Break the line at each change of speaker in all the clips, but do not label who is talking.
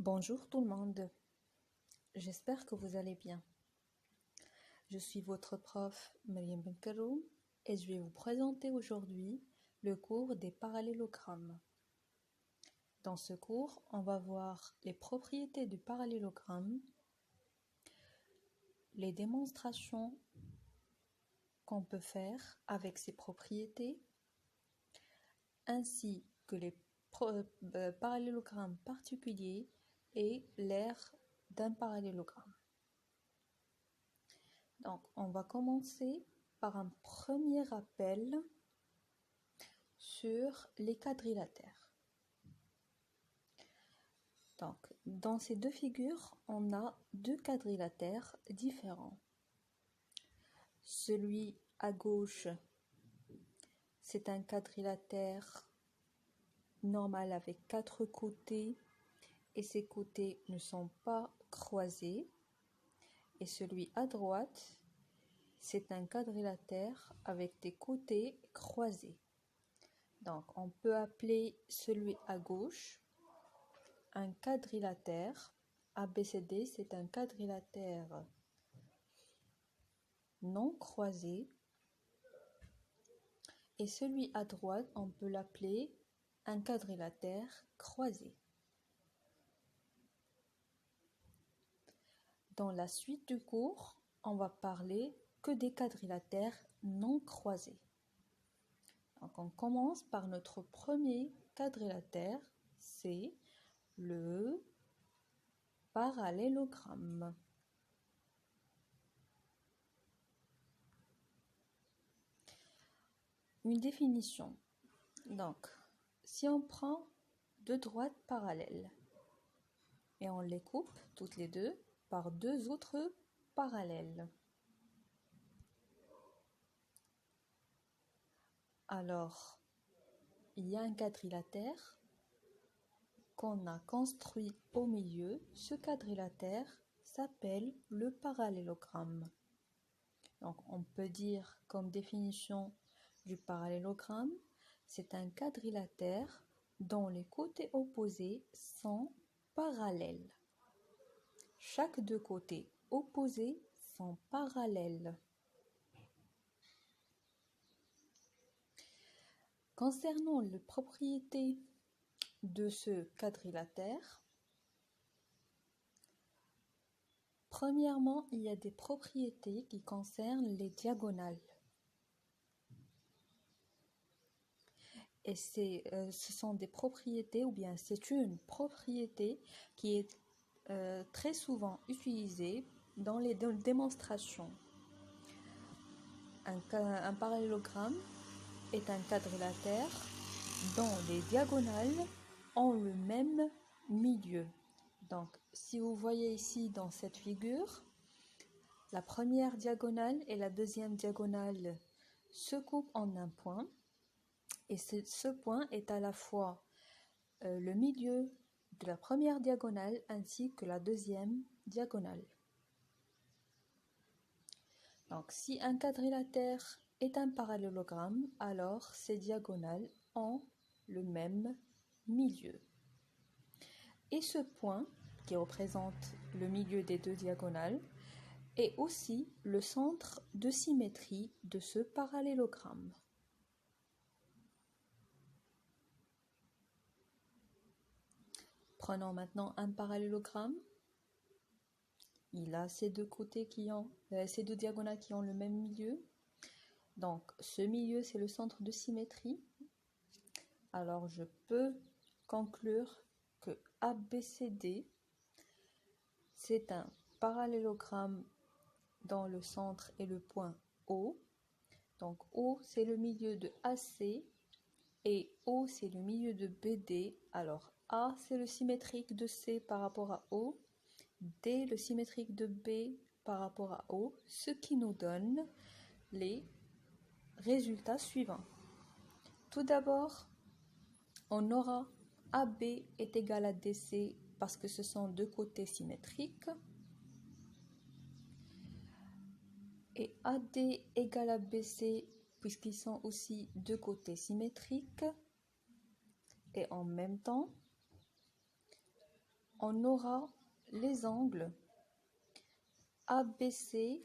Bonjour tout le monde, j'espère que vous allez bien. Je suis votre prof Mariam Benkaroum et je vais vous présenter aujourd'hui le cours des parallélogrammes. Dans ce cours, on va voir les propriétés du parallélogramme, les démonstrations qu'on peut faire avec ces propriétés, ainsi que les parallélogrammes particuliers et l'aire d'un parallélogramme. Donc, on va commencer par un premier rappel sur les quadrilatères. Donc, dans ces deux figures, on a deux quadrilatères différents. Celui à gauche, c'est un quadrilatère normal avec quatre côtés et ces côtés ne sont pas croisés. Et celui à droite, c'est un quadrilatère avec des côtés croisés. Donc, on peut appeler celui à gauche un quadrilatère. ABCD, c'est un quadrilatère non croisé. Et celui à droite, on peut l'appeler un quadrilatère croisé. Dans la suite du cours, on va parler que des quadrilatères non croisés. Donc, on commence par notre premier quadrilatère, c'est le parallélogramme. Une définition. Donc, si on prend deux droites parallèles et on les coupe toutes les deux par deux autres parallèles, alors il y a un quadrilatère qu'on a construit au milieu. Ce quadrilatère s'appelle le parallélogramme. Donc, on peut dire comme définition du parallélogramme, c'est un quadrilatère dont les côtés opposés sont parallèles. Chaque deux côtés opposés sont parallèles. Concernant les propriétés de ce quadrilatère, premièrement, il y a des propriétés qui concernent les diagonales. Et ce sont des propriétés, ou bien c'est une propriété qui est très souvent utilisée dans les démonstrations. Un parallélogramme est un quadrilatère dont les diagonales ont le même milieu. Donc, si vous voyez ici dans cette figure, la première diagonale et la deuxième diagonale se coupent en un point. Et ce point est à la fois le milieu de la première diagonale ainsi que la deuxième diagonale. Donc, si un quadrilatère est un parallélogramme, alors ces diagonales ont le même milieu. Et ce point, qui représente le milieu des deux diagonales, est aussi le centre de symétrie de ce parallélogramme. Prenons maintenant un parallélogramme. Il a ces deux côtés ces deux diagonales qui ont le même milieu. Donc, ce milieu, c'est le centre de symétrie. Alors, je peux conclure que ABCD, c'est un parallélogramme dont le centre est le point O. Donc, O, c'est le milieu de AC et O, c'est le milieu de BD. Alors, A, c'est le symétrique de C par rapport à O. D, le symétrique de B par rapport à O, ce qui nous donne les résultats suivants. Tout d'abord, on aura AB est égal à DC parce que ce sont deux côtés symétriques. Et AD égale à BC puisqu'ils sont aussi deux côtés symétriques. Et en même temps, on aura les angles ABC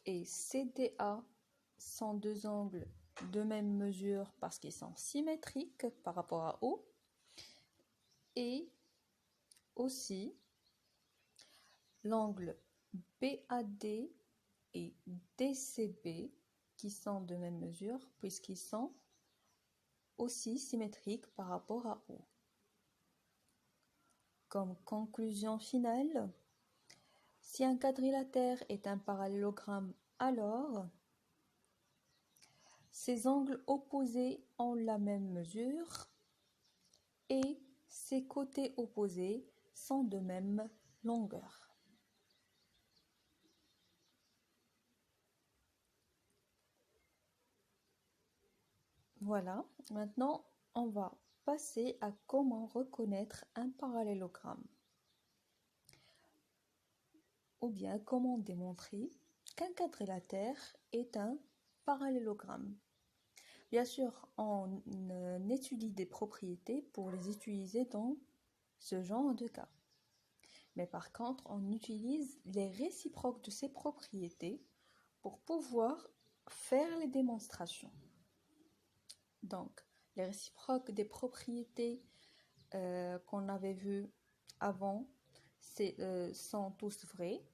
et CDA sont deux angles de même mesure parce qu'ils sont symétriques par rapport à O, et aussi l'angle BAD et DCB qui sont de même mesure puisqu'ils sont aussi symétriques par rapport à O. Comme conclusion finale, si un quadrilatère est un parallélogramme, alors ses angles opposés ont la même mesure et ses côtés opposés sont de même longueur. Voilà, maintenant on va passer à comment reconnaître un parallélogramme, ou bien comment démontrer qu'un quadrilatère est un parallélogramme. Bien sûr, on étudie des propriétés pour les utiliser dans ce genre de cas. Mais par contre, on utilise les réciproques de ces propriétés pour pouvoir faire les démonstrations. Donc, les réciproques des propriétés qu'on avait vues avant sont tous vrais.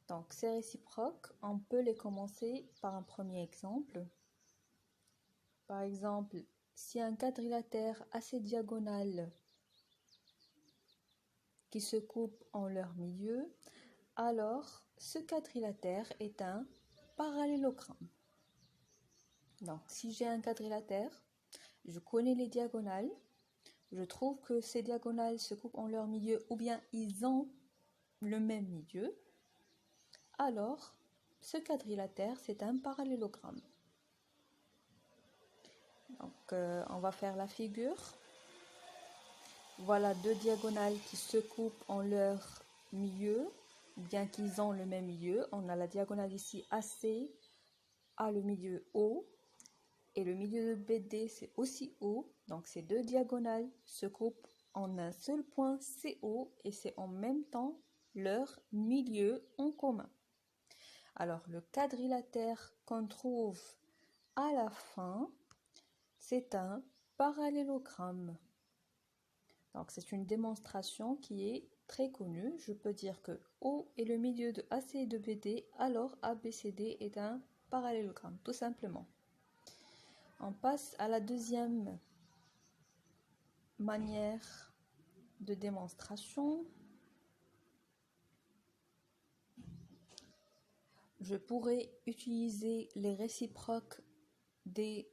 Donc, ces réciproques, on peut les commencer par un premier exemple. Par exemple, si un quadrilatère a ses diagonales qui se coupent en leur milieu, alors ce quadrilatère est un parallélogramme. Donc, si j'ai un quadrilatère, je connais les diagonales, je trouve que ces diagonales se coupent en leur milieu ou bien ils ont le même milieu, alors ce quadrilatère c'est un parallélogramme. Donc, on va faire la figure. Voilà deux diagonales qui se coupent en leur milieu, bien qu'ils ont le même milieu. On a la diagonale ici AC, a le milieu O, et le milieu de BD c'est aussi O. Donc ces deux diagonales se coupent en un seul point CO et c'est en même temps leur milieu en commun. Alors le quadrilatère qu'on trouve à la fin, c'est un parallélogramme. Donc c'est une démonstration qui est très connue. Je peux dire que O est le milieu de AC et de BD, alors ABCD est un parallélogramme, tout simplement. On passe à la deuxième manière de démonstration. Je pourrais utiliser les réciproques des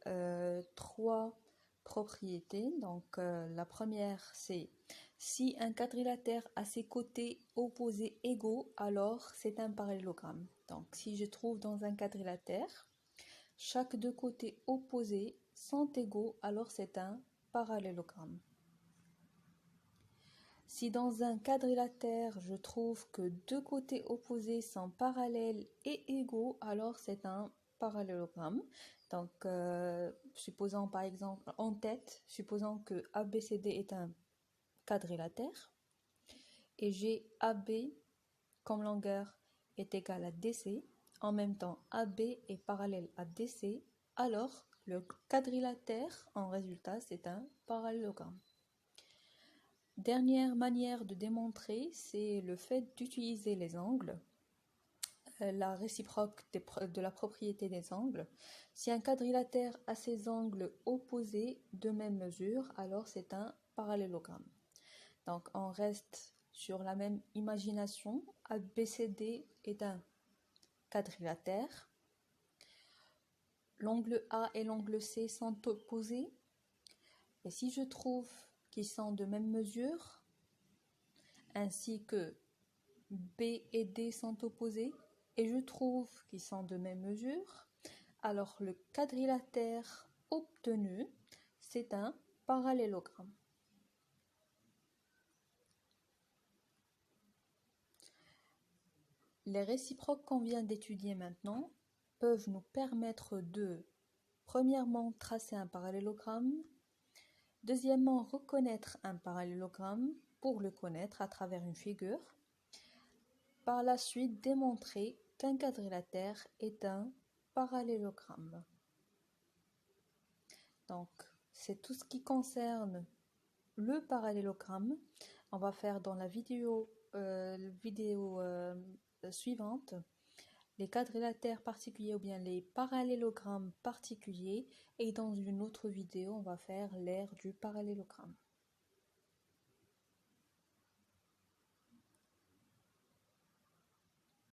trois propriétés. Donc la première c'est si un quadrilatère a ses côtés opposés égaux, alors c'est un parallélogramme. Donc si je trouve dans un quadrilatère chaque deux côtés opposés sont égaux, alors c'est un parallélogramme. Si dans un quadrilatère je trouve que deux côtés opposés sont parallèles et égaux, alors c'est un parallélogramme. Donc, supposons par exemple en tête, supposons que ABCD est un quadrilatère et j'ai AB comme longueur est égal à DC, en même temps AB est parallèle à DC, alors le quadrilatère en résultat c'est un parallélogramme. Dernière manière de démontrer, c'est le fait d'utiliser les angles, la réciproque de la propriété des angles. Si un quadrilatère a ses angles opposés de même mesure, alors c'est un parallélogramme. Donc on reste sur la même imagination. ABCD est un quadrilatère. L'angle A et l'angle C sont opposés. Et si je trouve qu'ils sont de même mesure, ainsi que B et D sont opposés, et je trouve qu'ils sont de même mesure, alors le quadrilatère obtenu, c'est un parallélogramme. Les réciproques qu'on vient d'étudier maintenant peuvent nous permettre de, premièrement, tracer un parallélogramme, deuxièmement, reconnaître un parallélogramme, pour le connaître à travers une figure. Par la suite, démontrer qu'un quadrilatère est un parallélogramme. Donc, c'est tout ce qui concerne le parallélogramme. On va faire dans la vidéo suivante les quadrilatères particuliers ou bien les parallélogrammes particuliers, et dans une autre vidéo, on va faire l'ère du parallélogramme.